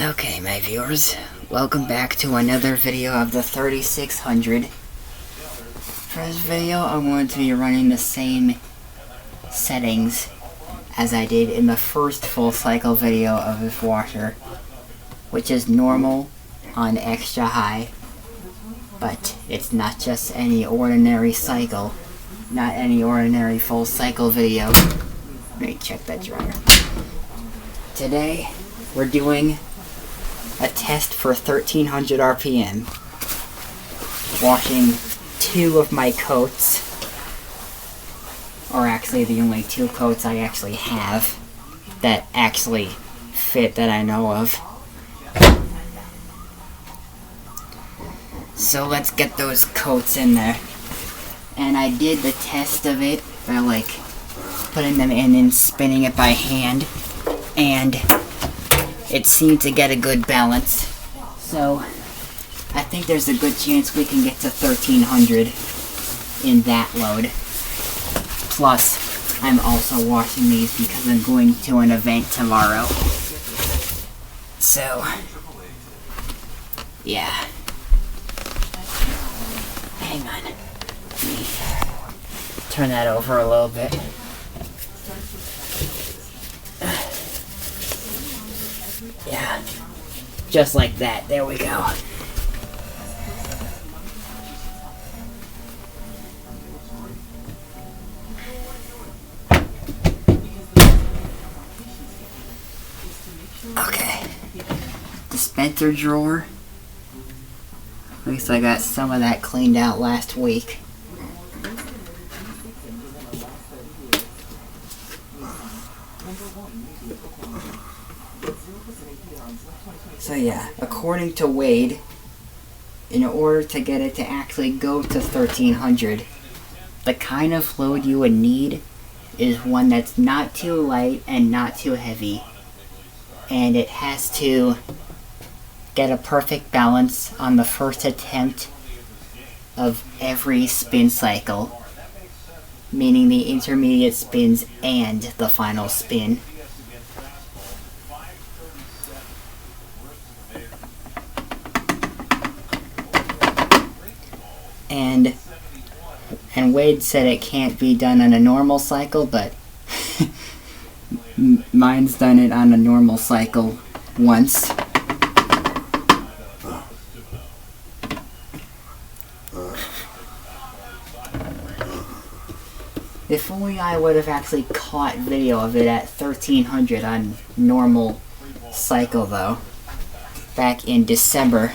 Okay, my viewers, welcome back to another video of the 3600. For this video, I'm going to be running the same settings as I did in the first full cycle video of this washer, which is normal on extra high, but it's not just any ordinary cycle, not any ordinary full cycle video. Let me check that dryer. Today, we're doing a test for 1300 RPM, washing 2 of my coats, or actually the only 2 coats I actually have that actually fit that I know of. So let's get those coats in there. And I did the test of it by like putting them in and spinning it by hand, and it seemed to get a good balance. So I think there's a good chance we can get to 1300 in that load. Plus, I'm also washing these because I'm going to an event tomorrow. So, yeah. Hang on. Let me turn that over a little bit. Yeah, just like that. There we go. Okay. Dispenser drawer. At least I got some of that cleaned out last week. So yeah, according to Wade, in order to get it to actually go to 1300, the kind of load you would need is one that's not too light and not too heavy. And it has to get a perfect balance on the first attempt of every spin cycle, meaning the intermediate spins and the final spin. And Wade said it can't be done on a normal cycle, but mine's done it on a normal cycle once. If only I would have actually caught video of it at 1300 on normal cycle though, back in December.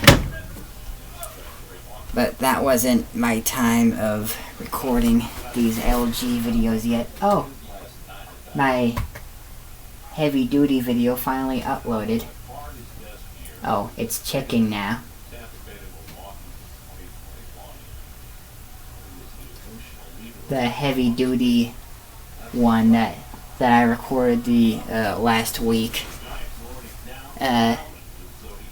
But that wasn't my time of recording these LG videos yet. Oh, my heavy duty video finally uploaded. Oh, it's checking now. The heavy duty one that I recorded the last week.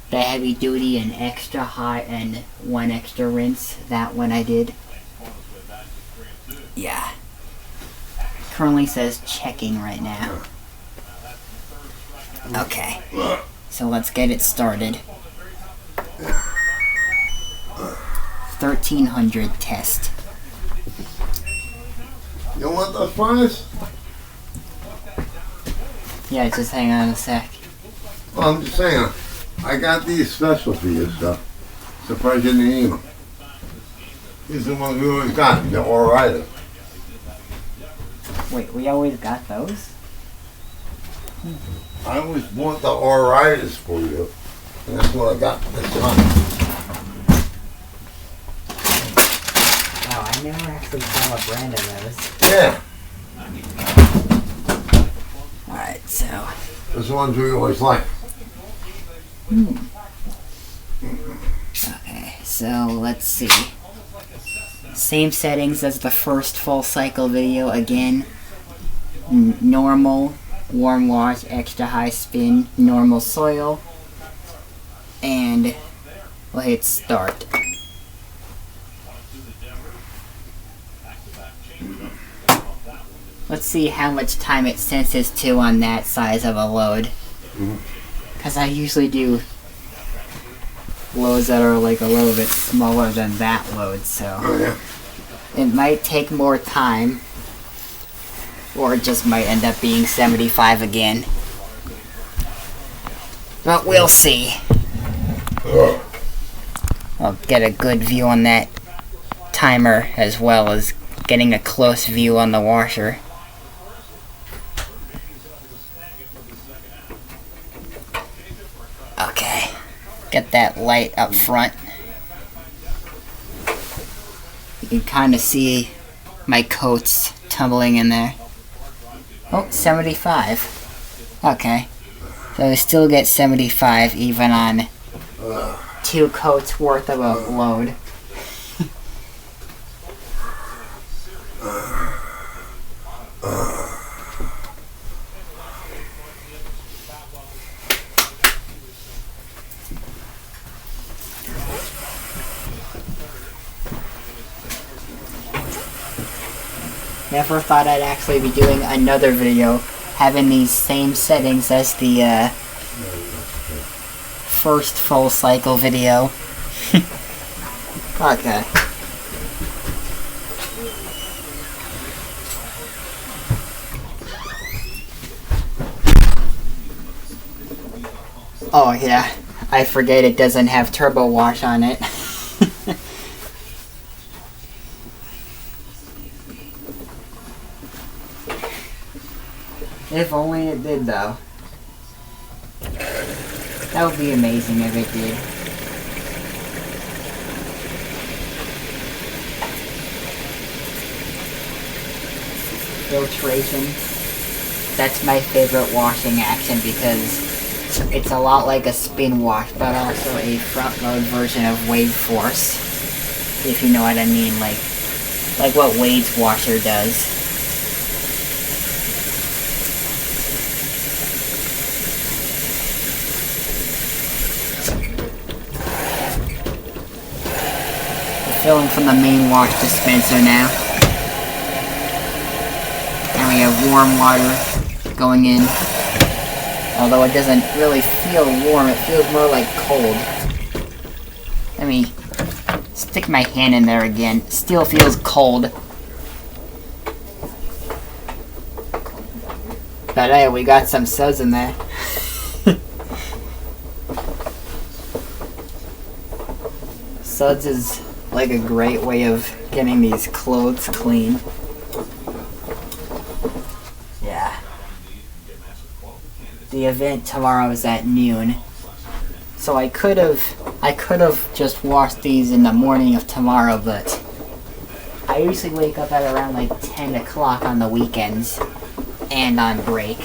The heavy duty and extra high and 1 extra rinse, that one I did. Yeah. Currently says checking right now. Okay. So let's get it started. 1300 test. You want those fries? Yeah, just hang on a sec. Well, I'm just saying, I got these special for you, so surprised you didn't eat them. These are the ones we always got. They're all right. Wait, we always got those? I always want the all-righters for you, and that's what I got this time. Wow, I never actually saw a brand of those. Yeah. Alright, so. Those are the ones we always like. Okay, so let's see. Same settings as the first full cycle video again. Normal, warm wash, extra high spin, normal soil. And we'll hit start. Let's see how much time it senses to on that size of a load. because I usually do loads that are like a little bit smaller than that load, so it might take more time, or it just might end up being 75 again. But we'll see. I'll get a good view on that timer as well as getting a close view on the washer. Okay, get that light up front. You can kind of see my coats tumbling in there. Oh, 75. Okay, so I still get 75 even on 2 coats worth of a load. Never thought I'd actually be doing another video having these same settings as the first full cycle video. Okay. Oh yeah, I forget it doesn't have turbo wash on it. If only it did, though. That would be amazing if it did. Filtration. That's my favorite washing action because it's a lot like a spin wash, but also a front load version of Wade Force. If you know what I mean, like what Wade's washer does. Filling from the main wash dispenser now. And we have warm water going in. Although it doesn't really feel warm, it feels more like cold. Let me stick my hand in there again. Still feels cold. But hey, we got some suds in there. Suds is like a great way of getting these clothes clean. Yeah. The event tomorrow is at noon. So I could have just washed these in the morning of tomorrow, but I usually wake up at around like 10 o'clock on the weekends and on break.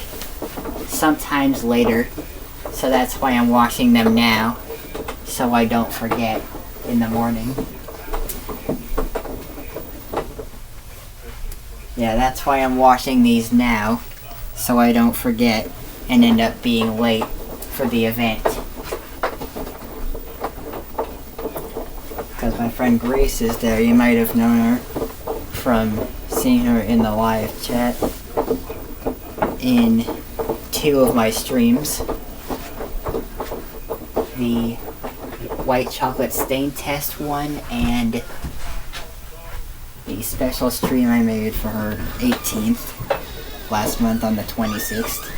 Sometimes later. So that's why I'm washing them now, so I don't forget in the morning. Yeah, that's why I'm washing these now, so I don't forget and end up being late for the event. Because my friend Grace is there, you might have known her from seeing her in the live chat in 2 of my streams. The white chocolate stain test one and the special stream I made for her 18th last month on the 26th.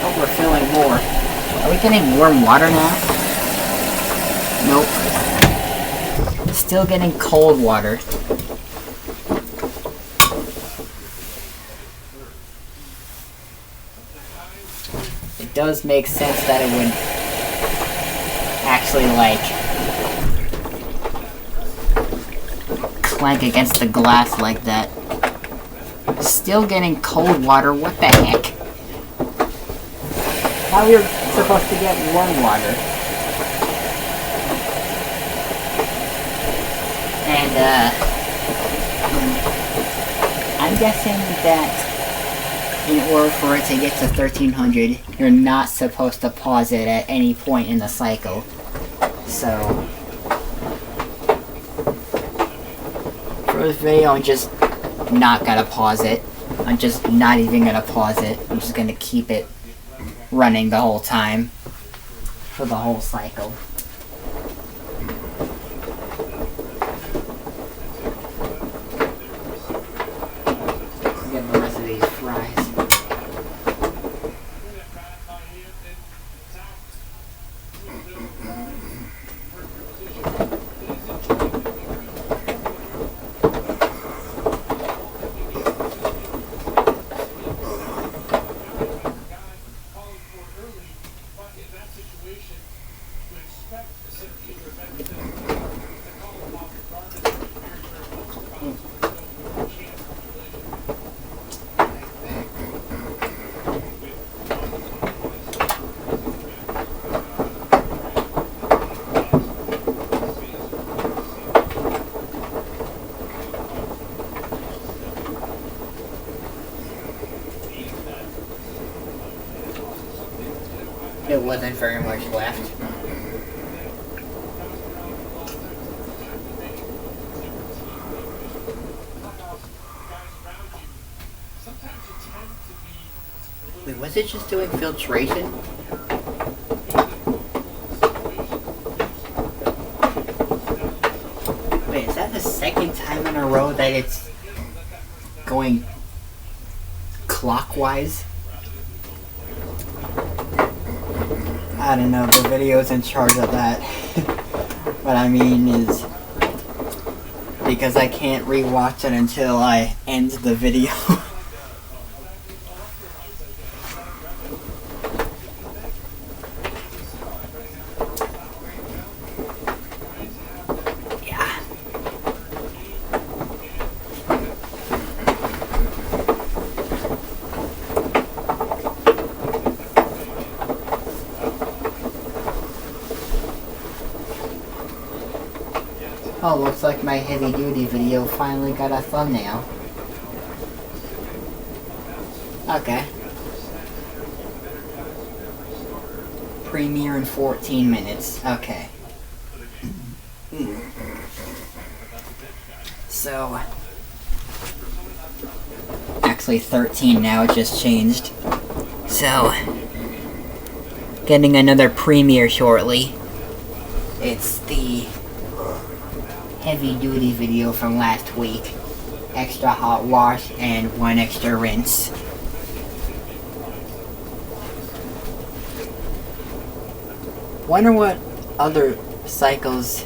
Oh, we're filling more. Are we getting warm water now? Nope. Still getting cold water. It does make sense that it would actually like clank against the glass like that. Still getting cold water, what the heck? How are we supposed to get warm water? And I'm guessing that in order for it to get to 1300, you're not supposed to pause it at any point in the cycle. So, for this video, I'm just not gonna pause it. I'm just not even gonna pause it. I'm just gonna keep it running the whole time for the whole cycle. Get the rest of these fries. It wasn't very much left. Wait, was it just doing filtration? Wait, is that the second time in a row that it's going clockwise? I don't know, the video's in charge of that. What I mean is, because I can't rewatch it until I end the video. Yeah. Oh, looks like my heavy duty video finally got a thumbnail. Okay. Premiere in 14 minutes. Okay. So, actually 13 now, it just changed. So, getting another premiere shortly. It's the heavy duty video from last week. Extra hot wash and 1 extra rinse. Wonder what other cycles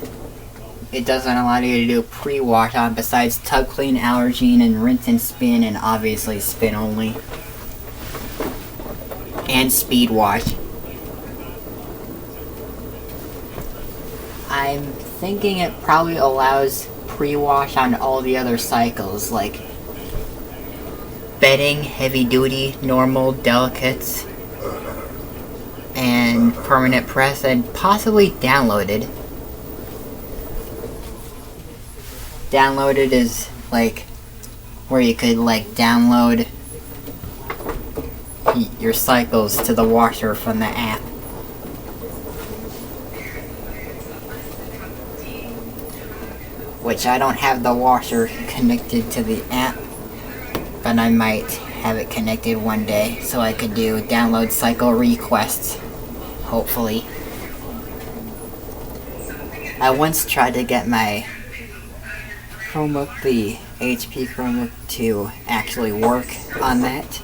it doesn't allow you to do pre-wash on besides tub clean, allergen, and rinse and spin, and obviously spin only. And speed wash. I'm thinking it probably allows pre-wash on all the other cycles, like bedding, heavy duty, normal, delicates, and permanent press, and possibly downloaded. Downloaded is like where you could like download your cycles to the washer from the app. Which I don't have the washer connected to the app, but I might have it connected one day so I could do download cycle requests, hopefully. I once tried to get my Chromebook, the HP Chromebook, to actually work on that.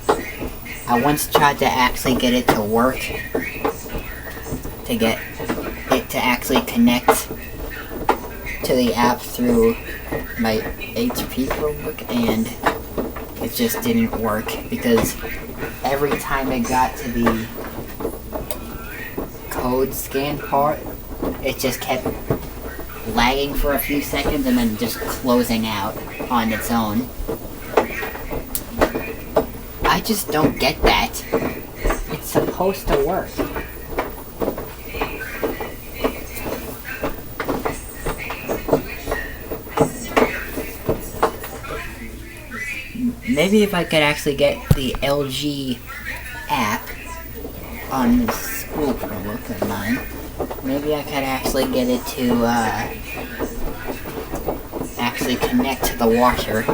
I once tried to actually get it to work, to get it to actually connect to the app through my HP Chromebook, and it just didn't work because every time it got to the code scan part, it just kept lagging for a few seconds and then just closing out on its own. I just don't get that. It's supposed to work. Maybe if I could actually get the LG app on this school Chromebook of mine, maybe I could actually get it to actually connect to the washer.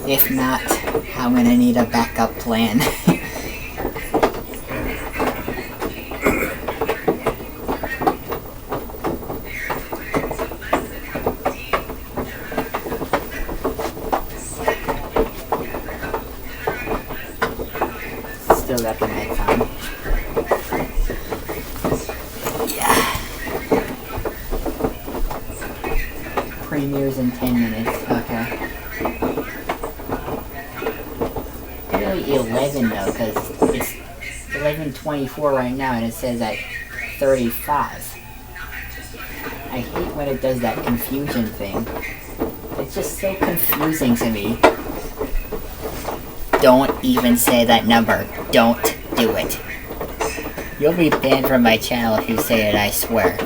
If not, I'm gonna need a backup plan. Still got the mic on. Yeah. Premieres in 10 minutes. Okay. Really 11 though, because it's 11:24 right now, and it says at 35. I hate when it does that confusion thing. It's just so confusing to me. Don't even say that number. Don't do it. You'll be banned from my channel if you say it, I swear.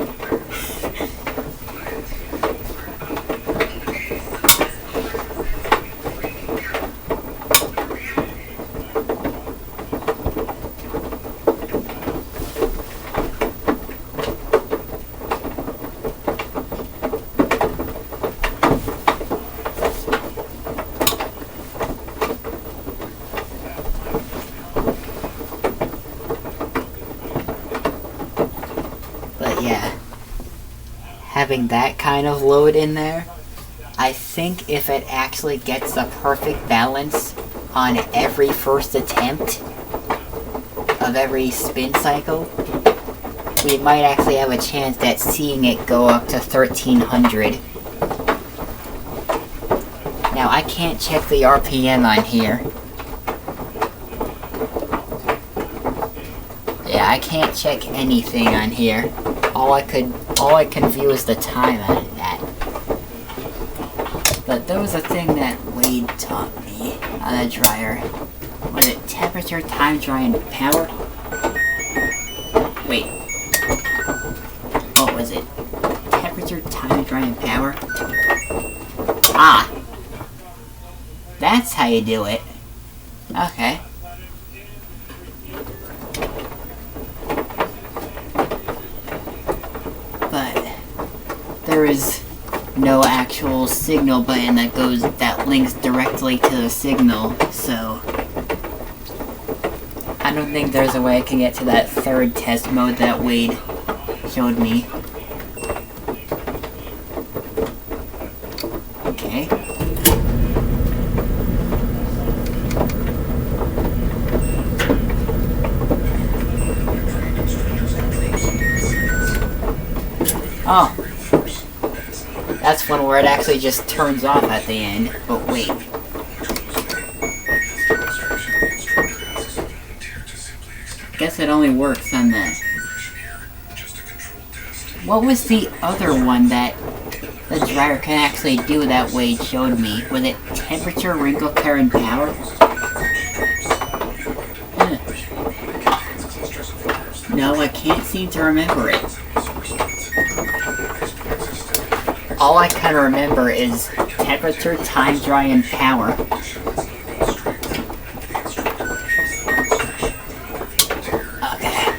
But yeah, having that kind of load in there, I think if it actually gets the perfect balance on every first attempt of every spin cycle, we might actually have a chance at seeing it go up to 1300. Now I can't check the RPM on here. Yeah, I can't check anything on here. All I can view is the time on that. But there was a thing that Wade taught me on a dryer. Was it temperature, time, dry, and power? Wait. What was it? Temperature, time, dry, and power? Ah! That's how you do it. Okay. But there is no actual signal button that links directly to the signal, so I don't think there's a way I can get to that third test mode that Wade showed me. Okay. Oh. That's one where it actually just turns off at the end. But wait. Guess it only works on that. What was the other one that the dryer can actually do that Wade showed me? Was it temperature, wrinkle care, and power? No, I can't seem to remember it. All I can remember is temperature, time, dry, and power. Okay.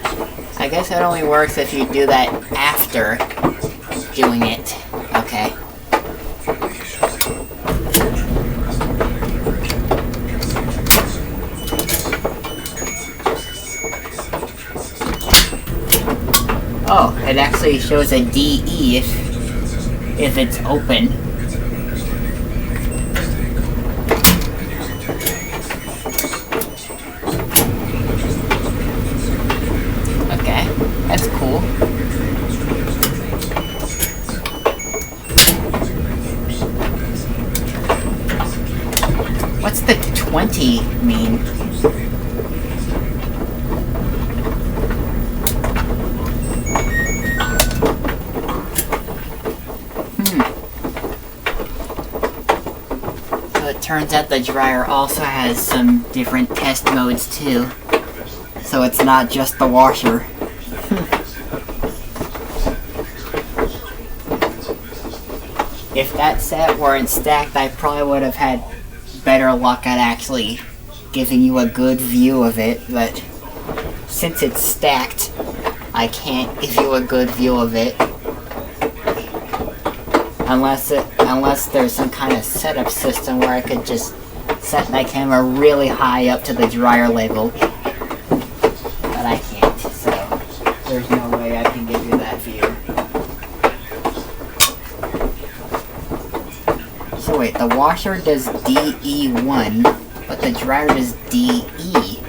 I guess it only works if you do that after doing it. Okay. Oh, it actually shows a DE if it's open. Okay, that's cool. What's the 20 mean? It turns out the dryer also has some different test modes too, so it's not just the washer. If that set weren't stacked, I probably would have had better luck at actually giving you a good view of it, but since it's stacked, I can't give you a good view of it. Unless there's some kind of setup system where I could just set my camera really high up to the dryer level, but I can't, so there's no way I can give you that view. So wait, the washer does DE1, but the dryer does DE.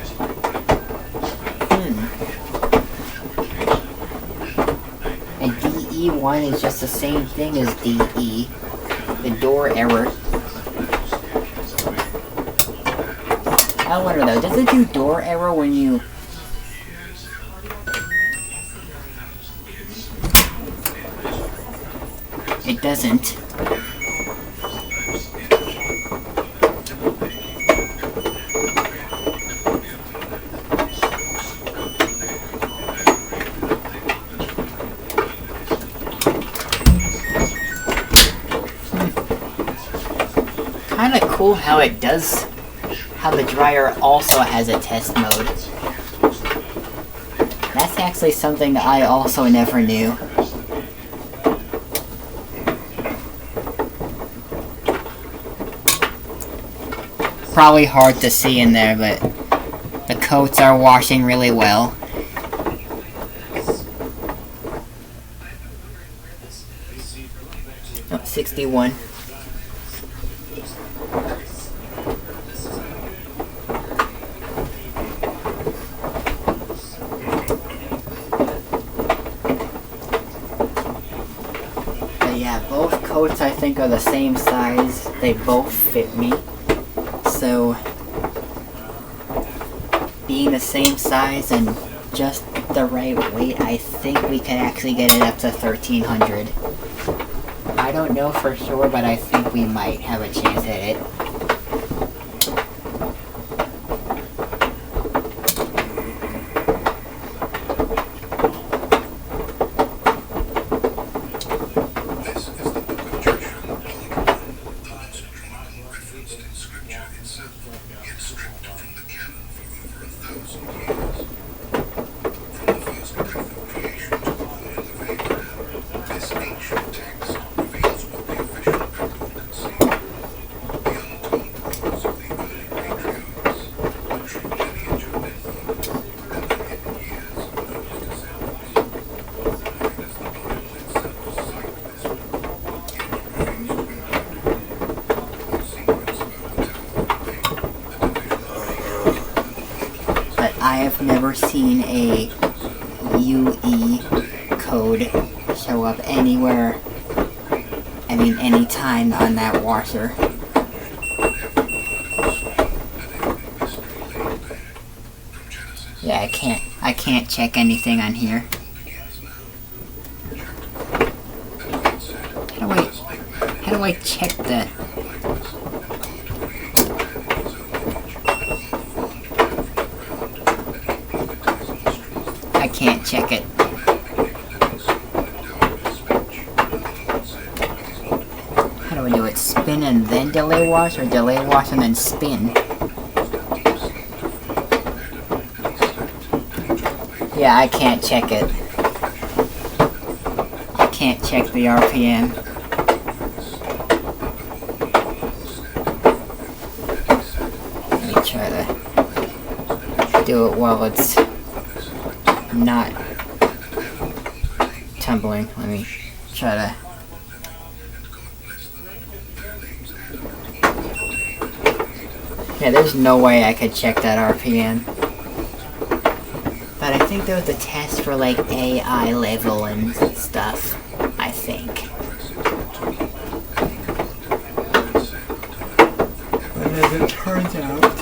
And DE1 is just the same thing as DE. The door error. I wonder though, does it do door error when you... It doesn't. Kinda cool how it does, how the dryer also has a test mode. That's actually something that I also never knew. Probably hard to see in there, but the coats are washing really well. Oh, 61. Yeah, both coats I think are the same size. They both fit me. So, being the same size and just the right weight, I think we can actually get it up to 1300. I don't know for sure, but I think we might have a chance at it. I have never seen a UE code show up anywhere, I mean any time on that washer. Yeah, I can't check anything on here. How do I check that? I can't check it. How do I do it? Spin and then delay wash, or delay wash and then spin? Yeah, I can't check it. I can't check the RPM. Let me try to do it while it's not tumbling. Let me try to... Yeah, there's no way I could check that RPM. But I think there was a test for like AI level and stuff, I think. And as it turns out,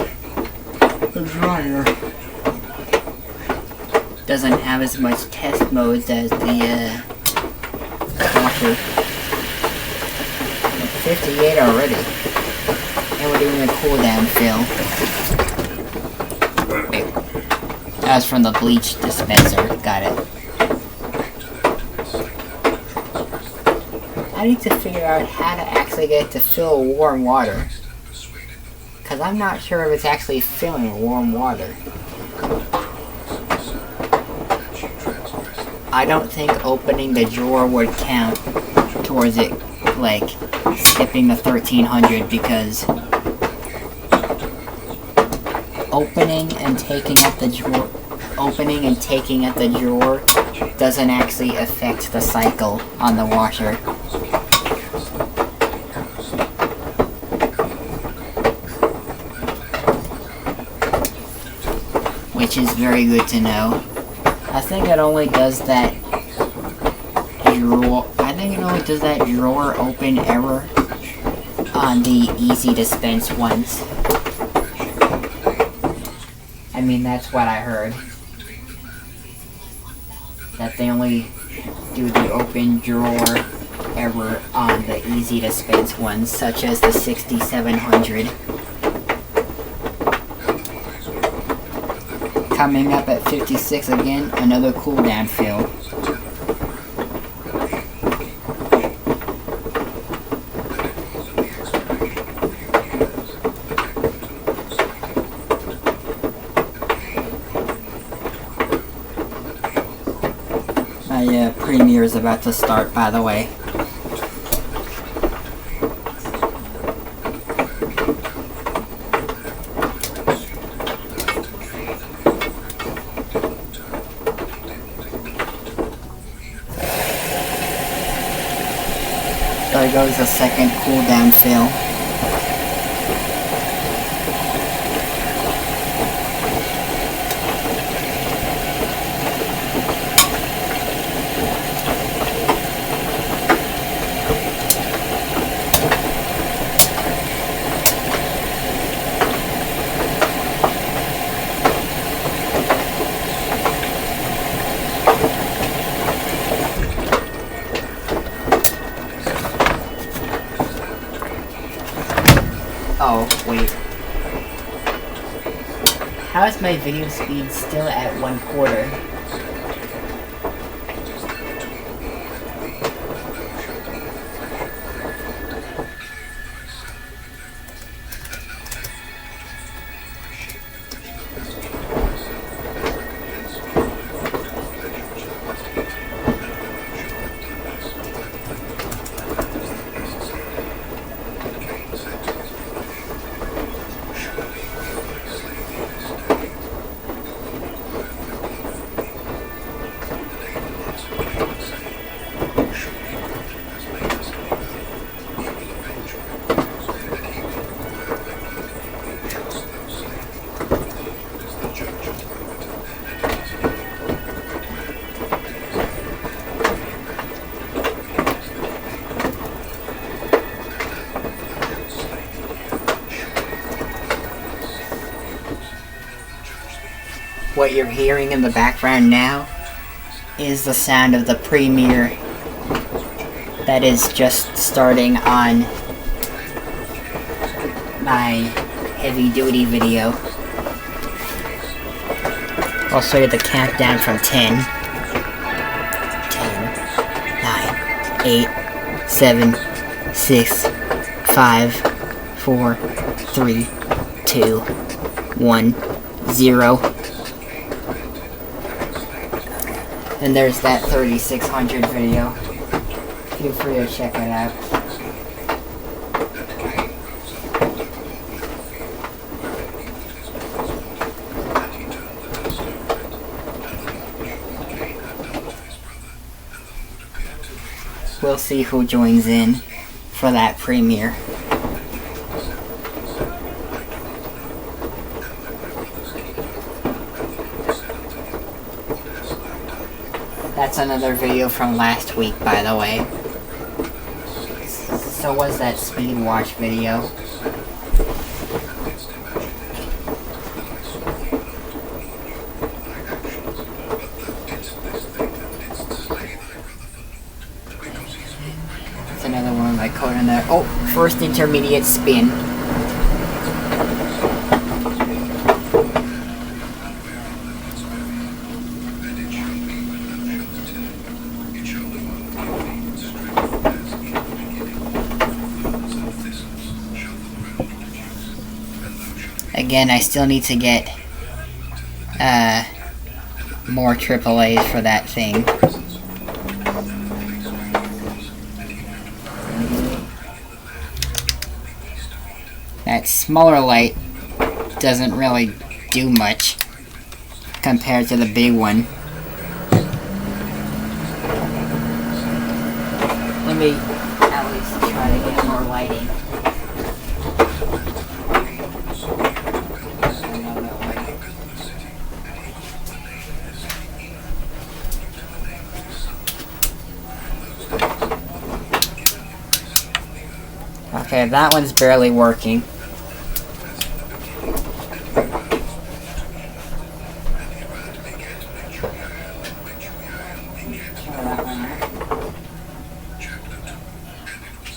the dryer doesn't have as much test modes as the washer. 58 already. And we're doing a cooldown fill. Wait. That was from the bleach dispenser. Got it. I need to figure out how to actually get it to fill warm water. Because I'm not sure if it's actually filling warm water. I don't think opening the drawer would count towards it, like, skipping the 1300, because opening and taking at the drawer, doesn't actually affect the cycle on the washer. Which is very good to know. I think it only does that drawer open error on the easy dispense ones. I mean, that's what I heard. That they only do the open drawer error on the easy dispense ones, such as the 6700. Coming up at 56 again, another cool down fill. My premiere is about to start, by the way. There goes the second cool down fill. Oh, wait. How is my video speed still at 1/4? What you're hearing in the background now is the sound of the premiere that is just starting on my heavy duty video. I'll show you the countdown from 10. 10, 9, 8, 7, 6, 5, 4, 3, 2, 1, 0. And there's that 3600 video. Feel free to check it out. We'll see who joins in for that premiere. That's another video from last week, by the way. So was that speed watch video. That's another one of my code in there. Oh, first intermediate spin. Again, I still need to get more AAAs for that thing. That smaller light doesn't really do much compared to the big one. Let me at least try to get more lighting. Okay, that one's barely working.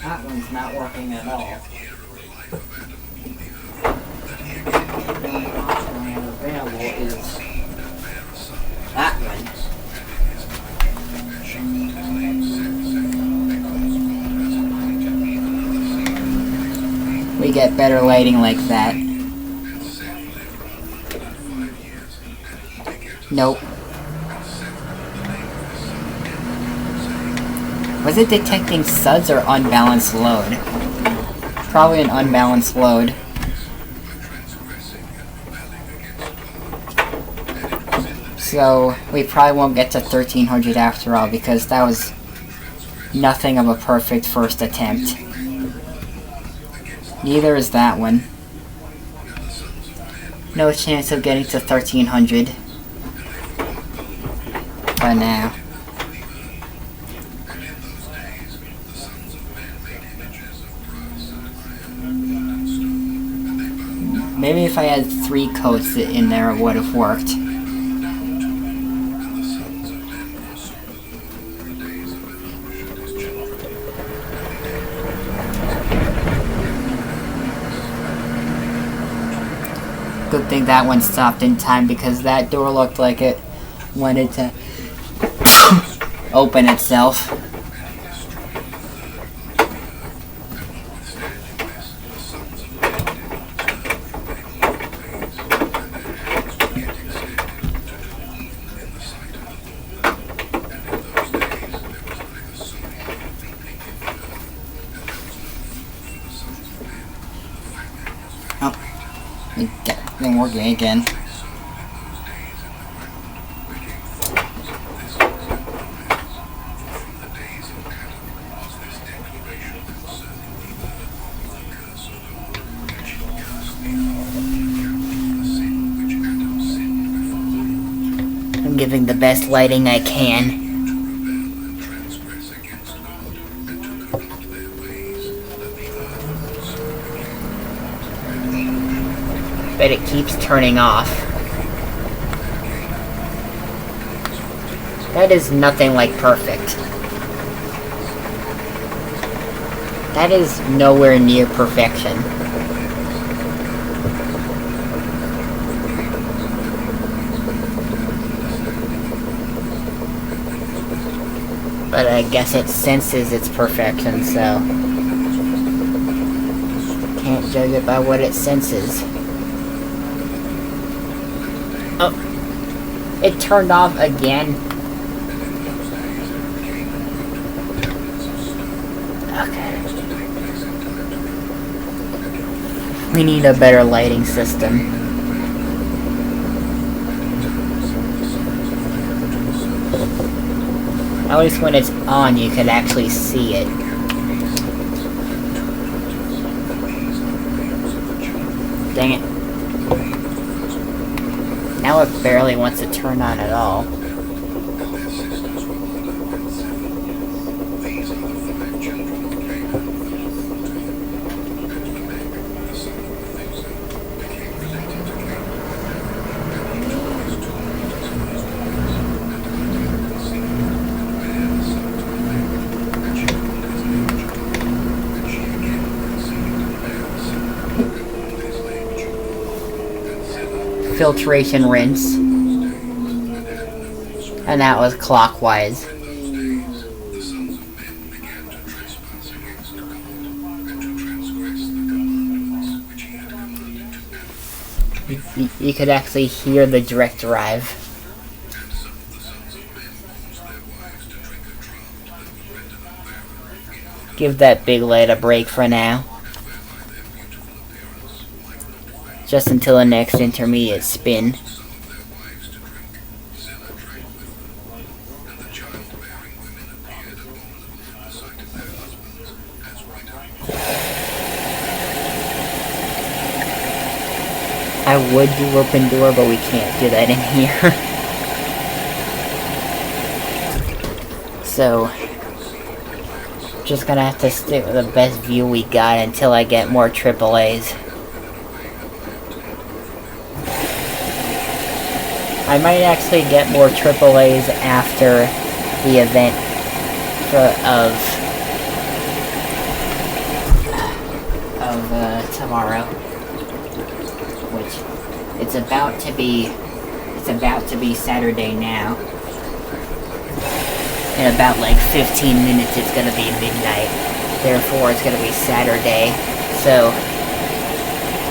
That one's not working at all. The only option I have available is that one. We get better lighting like that. Nope. Was it detecting suds or unbalanced load? Probably an unbalanced load. So we probably won't get to 1300 after all, because that was nothing of a perfect first attempt. Neither is that one. No chance of getting to 1300 for now. Maybe if I had 3 coats in there, it would have worked. Good thing that one stopped in time, because that door looked like it wanted to open itself. Then working again. I'm giving the best lighting I can. But it keeps turning off. That is nothing like perfect. That is nowhere near perfection. But I guess it senses its perfection, so can't judge it by what it senses. Oh, it turned off again. Okay. We need a better lighting system. At least when it's on, you can actually see it. Dang it. Now it barely wants to turn on at all. Filtration rinse, and that was clockwise. You could actually hear the direct drive. Give that big light a break for now. just until the next intermediate spin. I would do open door, but we can't do that in here. So, just gonna have to stick with the best view we got until I get more AAAs. I might actually get more AAAs after the event of tomorrow, which it's about to be Saturday now. In about like 15 minutes it's gonna be midnight, therefore it's gonna be Saturday. So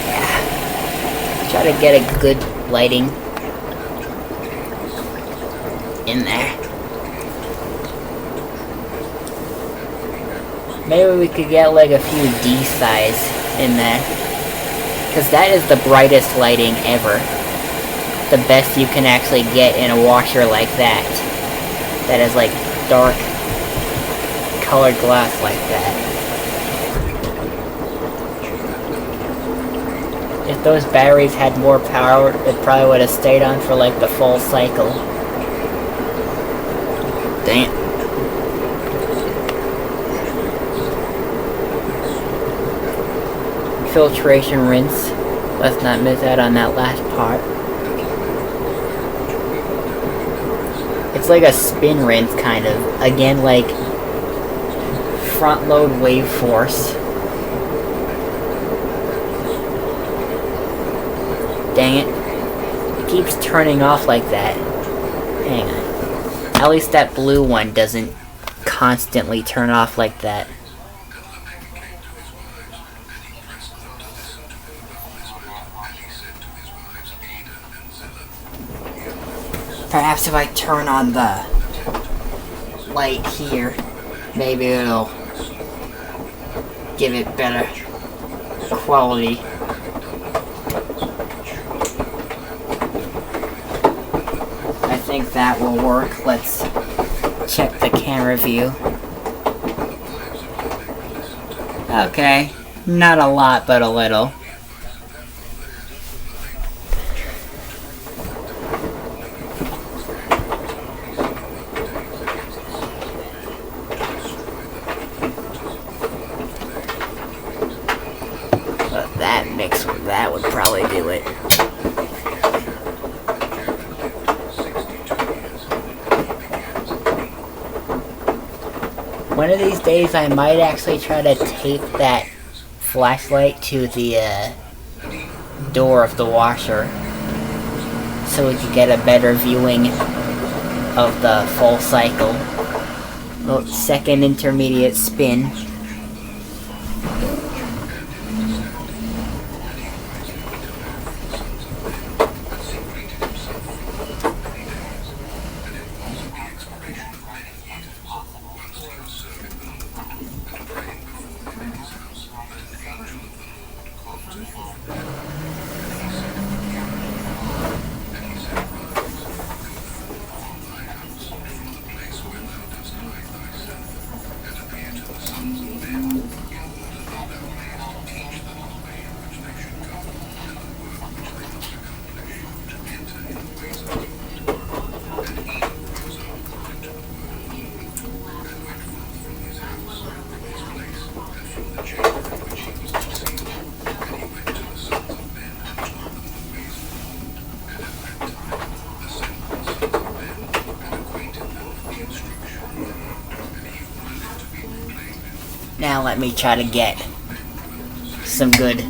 yeah, try to get a good lighting in there. Maybe we could get like a few D size in there, because that is the brightest lighting ever. The best you can actually get in a washer like that. That is like dark colored glass like that. If those batteries had more power, it probably would have stayed on for like the full cycle. Dang it. Filtration rinse. Let's not miss out on that last part. It's like a spin rinse, kind of. Again, like front load wave force. Dang it. It keeps turning off like that. Hang on. At least that blue one doesn't constantly turn off like that. Perhaps if I turn on the light here, maybe it'll give it better quality. I think that will work. Let's check the camera view. Okay, not a lot, but a little. That mix with that would probably do it. One of these days I might actually try to tape that flashlight to the door of the washer so we could get a better viewing of the full cycle. Well, second intermediate spin. Now let me try to get some good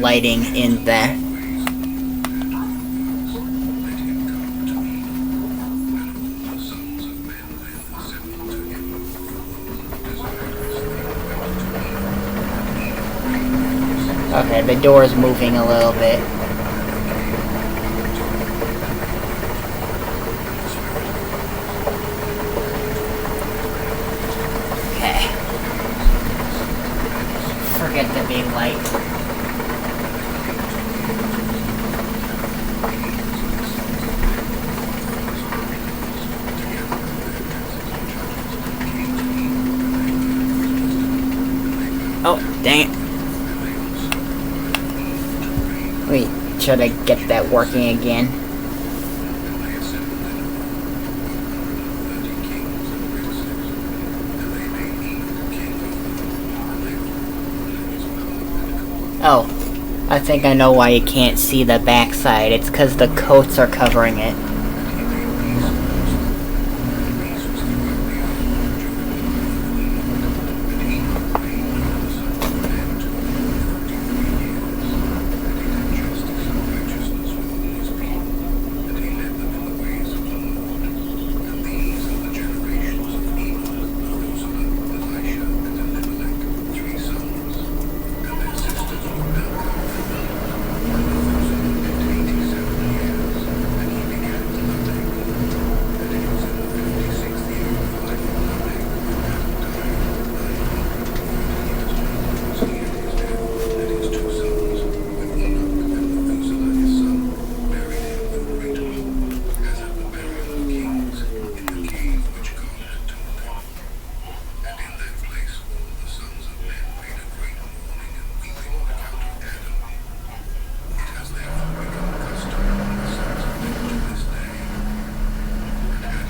lighting in there. Okay, the door is moving a little bit. Forget the big light. Dang it. Wait, should I get that working again? Oh, I think I know why you can't see the backside. It's because the coats are covering it.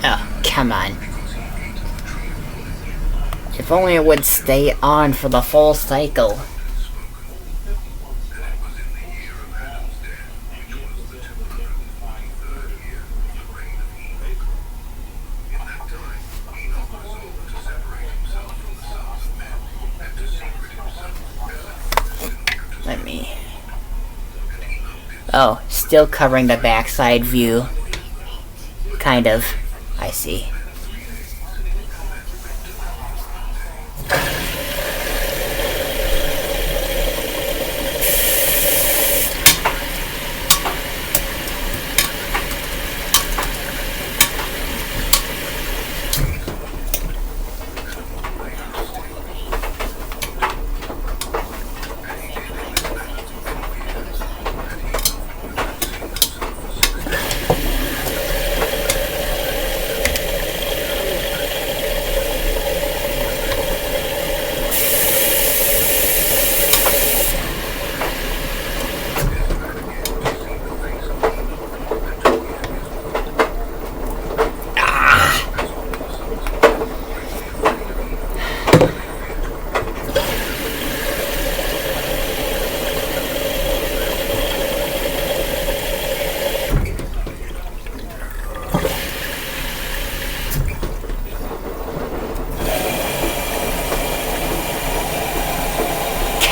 Oh, come on. If only it would stay on for the full cycle. Let me... Oh, still covering the backside view. Kind of. I see.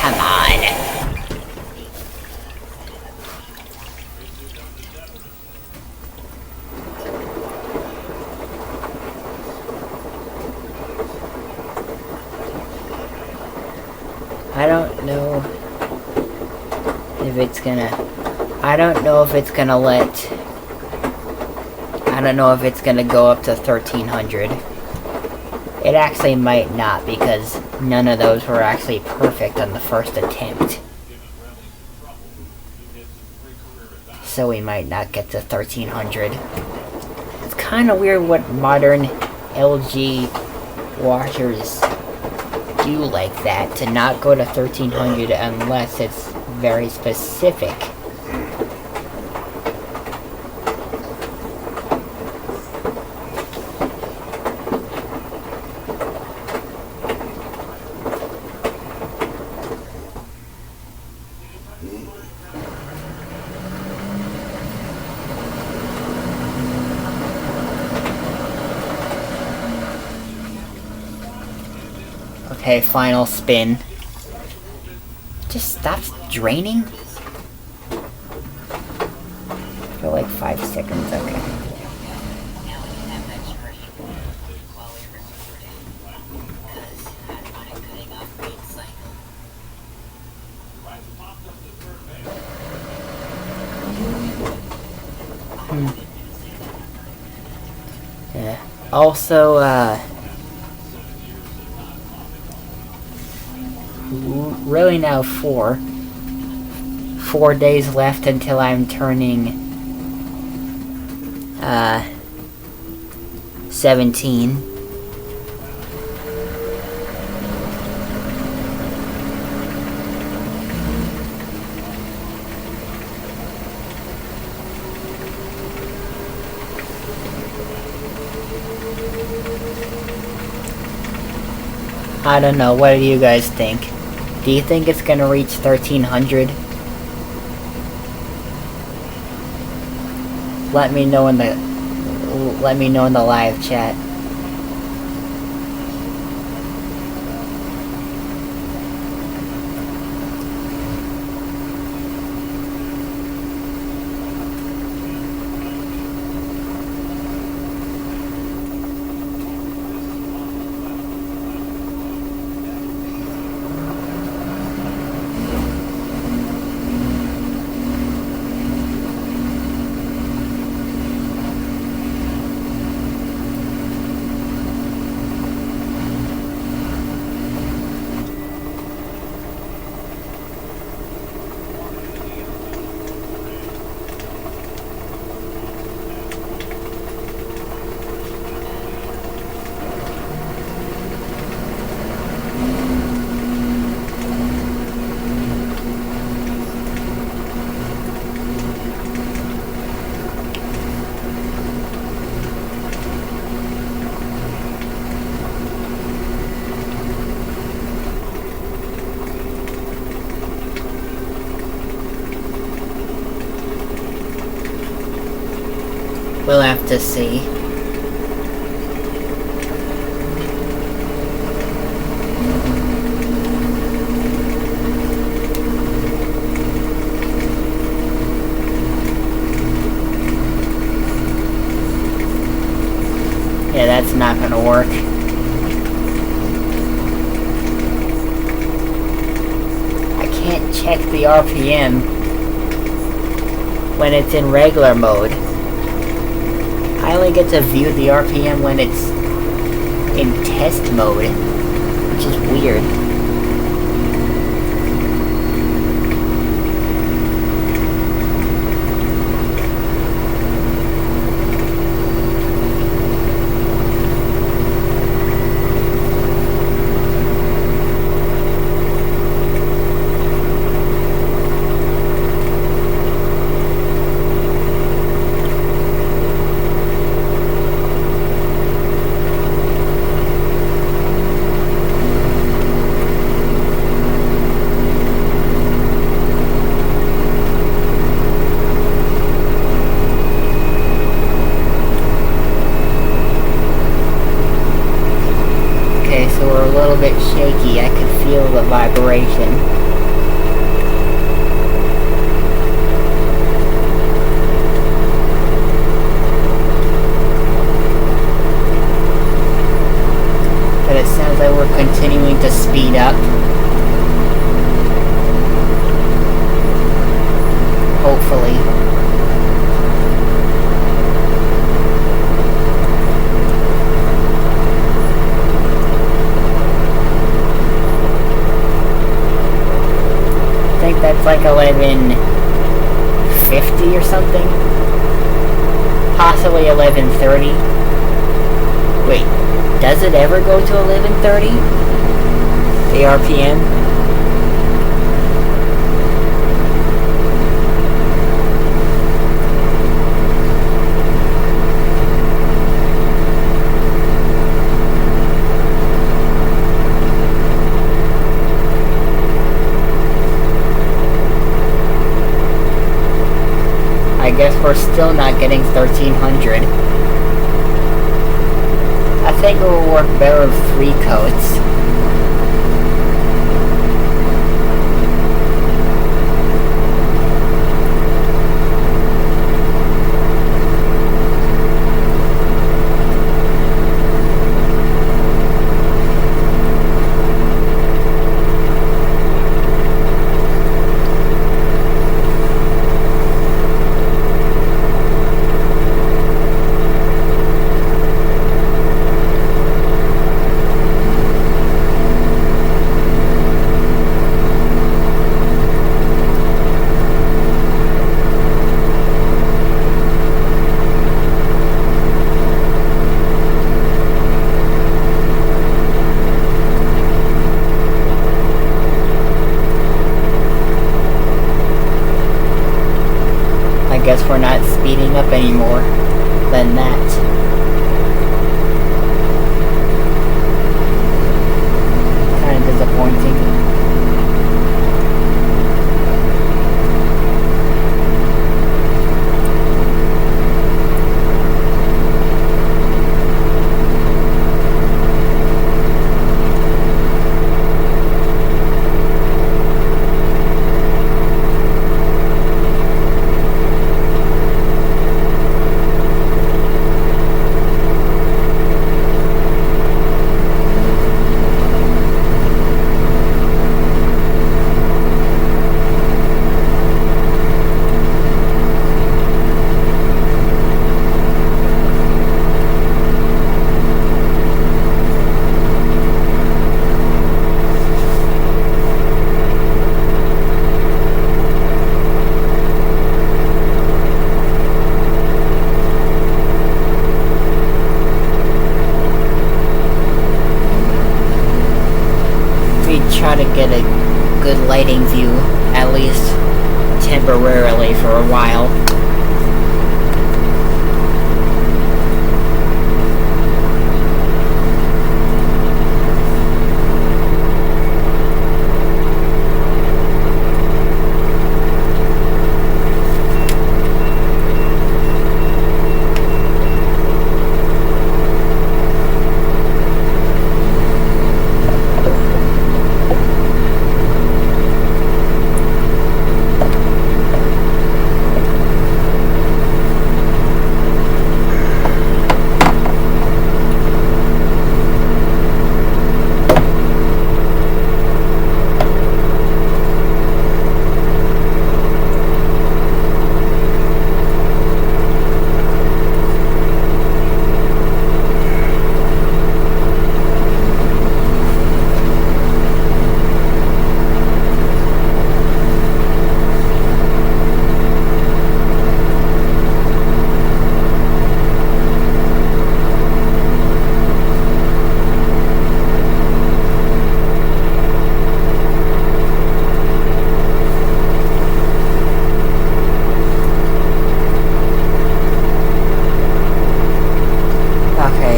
Come on. I don't know if it's gonna... I don't know if it's gonna let... I don't know if it's gonna go up to 1300. It actually might not, because none of those were actually perfect on the first attempt. So we might not get to 1300. It's kind of weird what modern LG washers do like that, to not go to 1300 unless it's very specific. Okay, final spin. Just stops draining? For like 5 seconds, okay. Yeah. Also, really now 4 days left until I'm turning 17. I don't know, what do you guys think? Do you think it's gonna reach 1300? Let me know in the live chat. We'll have to see. Yeah, that's not gonna work. I can't check the RPM when it's in regular mode. I only get to view the RPM when it's in test mode, which is weird. Bit shaky, I could feel the vibration. But it sounds like we're continuing to speed up. Hopefully. That's like 1150 or something. Possibly 1130. Wait, does it ever go to 1130? The RPM? I guess we're still not getting 1300. I think it will work better with 3 coats. Guess we're not speeding up anymore than that. disappointing. Try to get a good lighting view, at least temporarily for a while.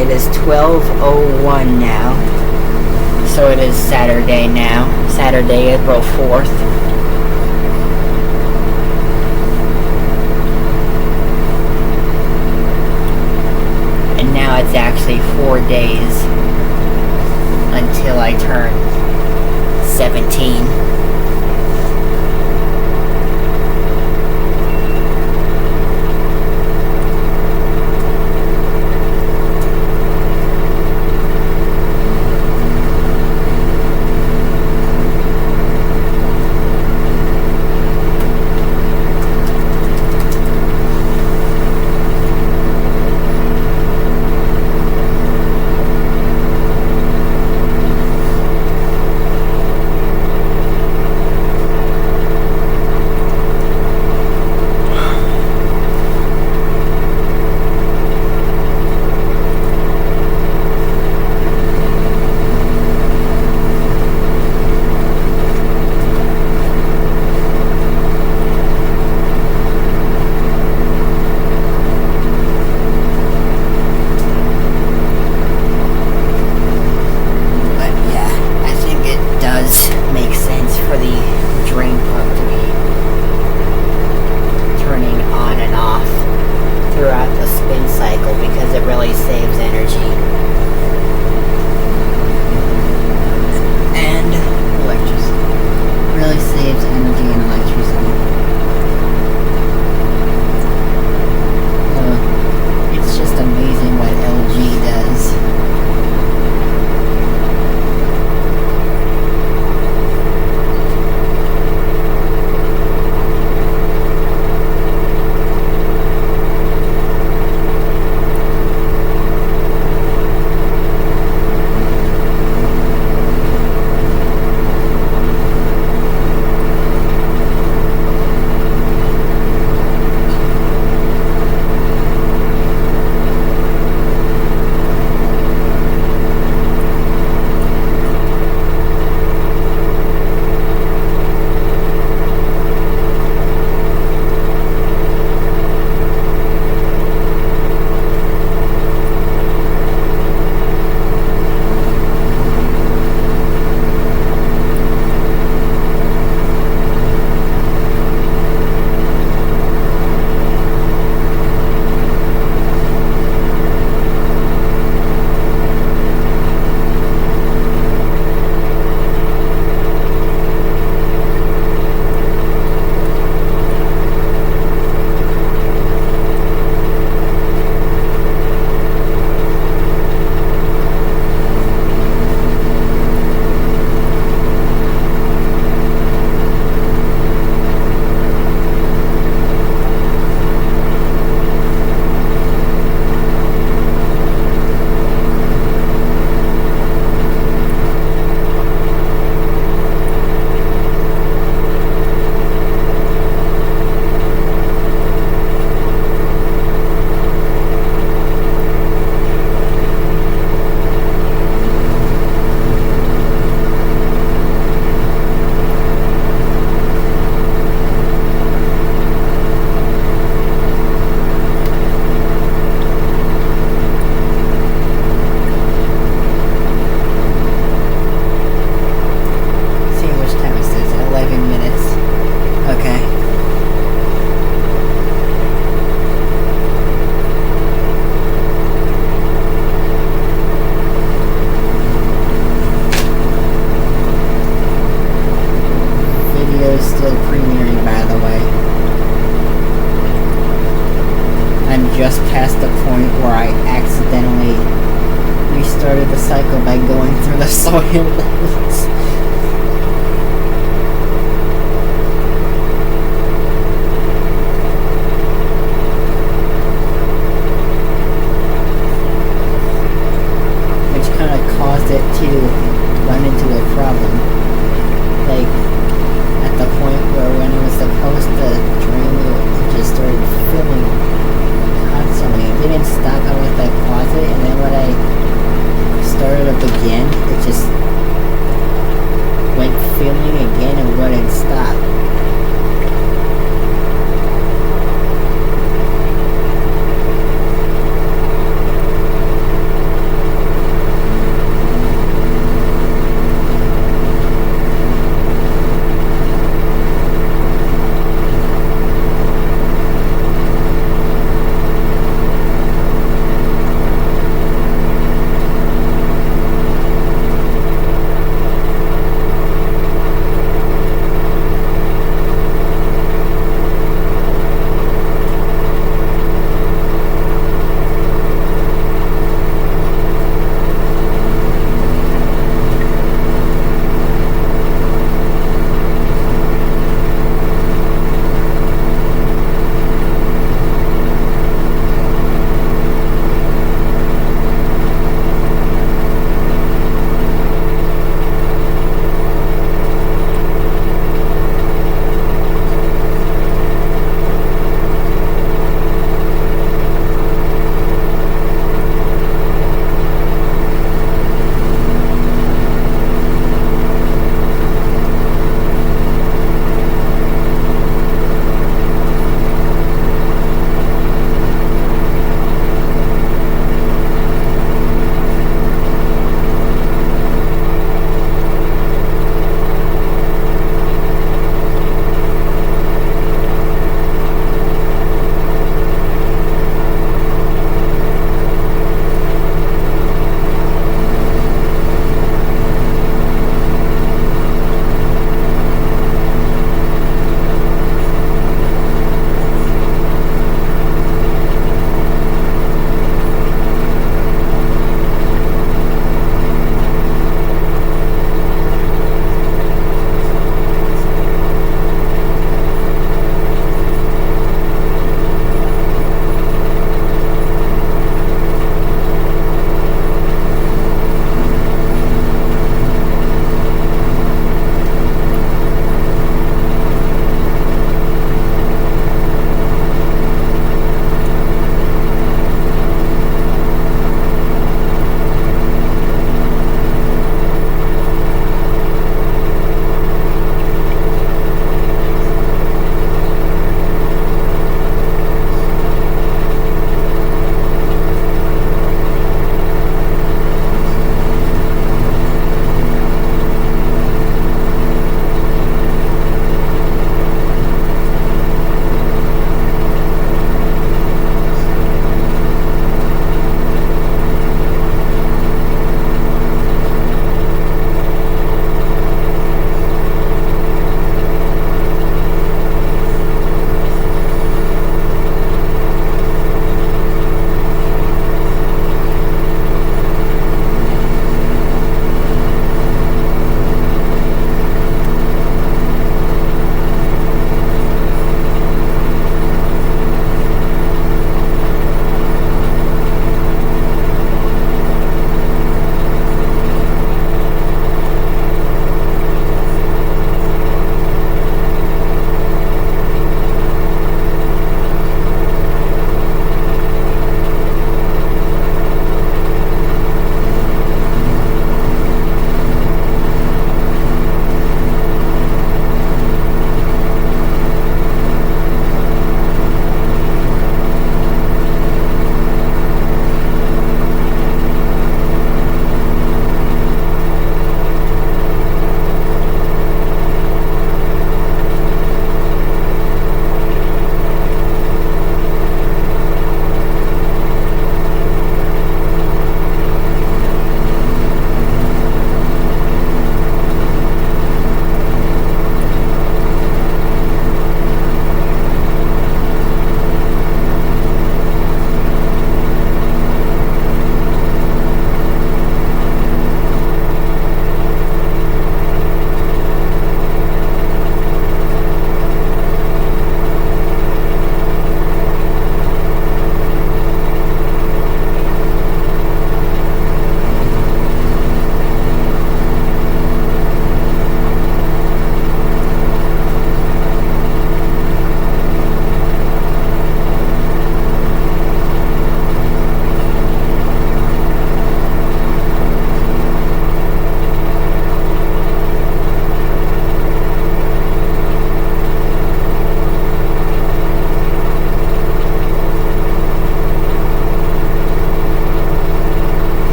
It is 12:01 now, so it is Saturday now, Saturday, April 4th. And now it's actually 4 days until I turn 17. ambulance. Which kind of caused it to run into a problem. Like, at the point where when it was supposed to drain, it just started filling constantly. It didn't stop. I went to pause it, and then when I started up again, it just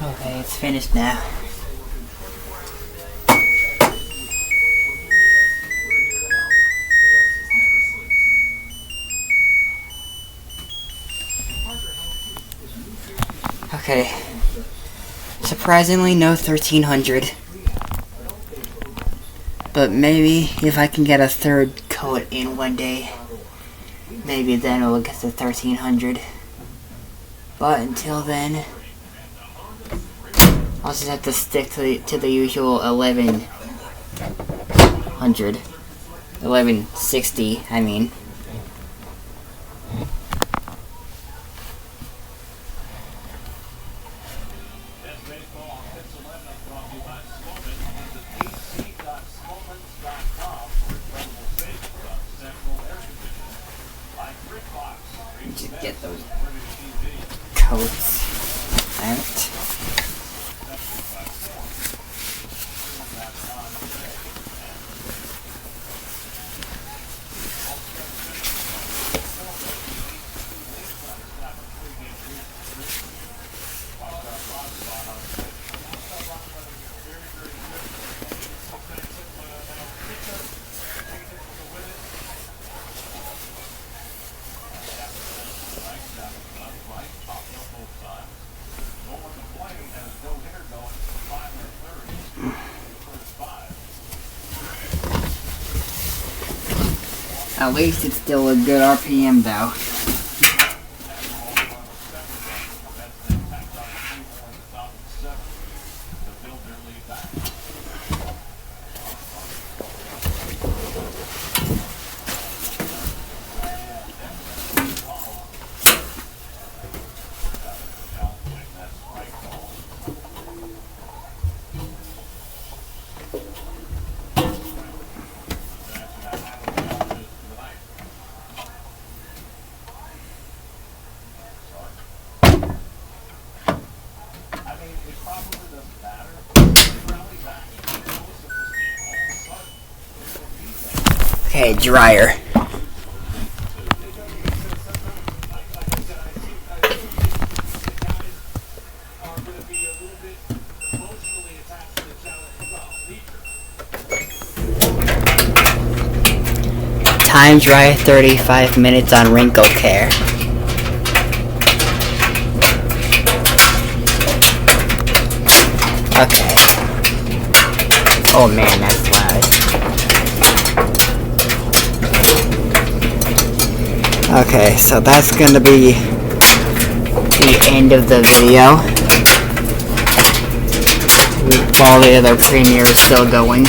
Okay, it's finished now. Okay. Surprisingly, no 1300. But maybe if I can get a third coat in one day, maybe then we'll get to 1300. But until then, I'll just have to stick to the usual 1100. 1160, I mean. Just get those coats out. At least it's still a good RPM though. Okay, dryer. Time dry 35 minutes on wrinkle care. Okay. Oh man, that's loud. Okay, so that's gonna be the end of the video. While the other premiere is still going.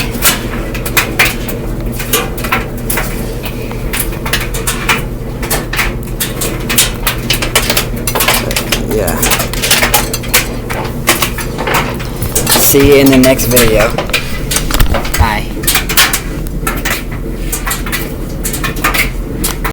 Yeah. See you in the next video.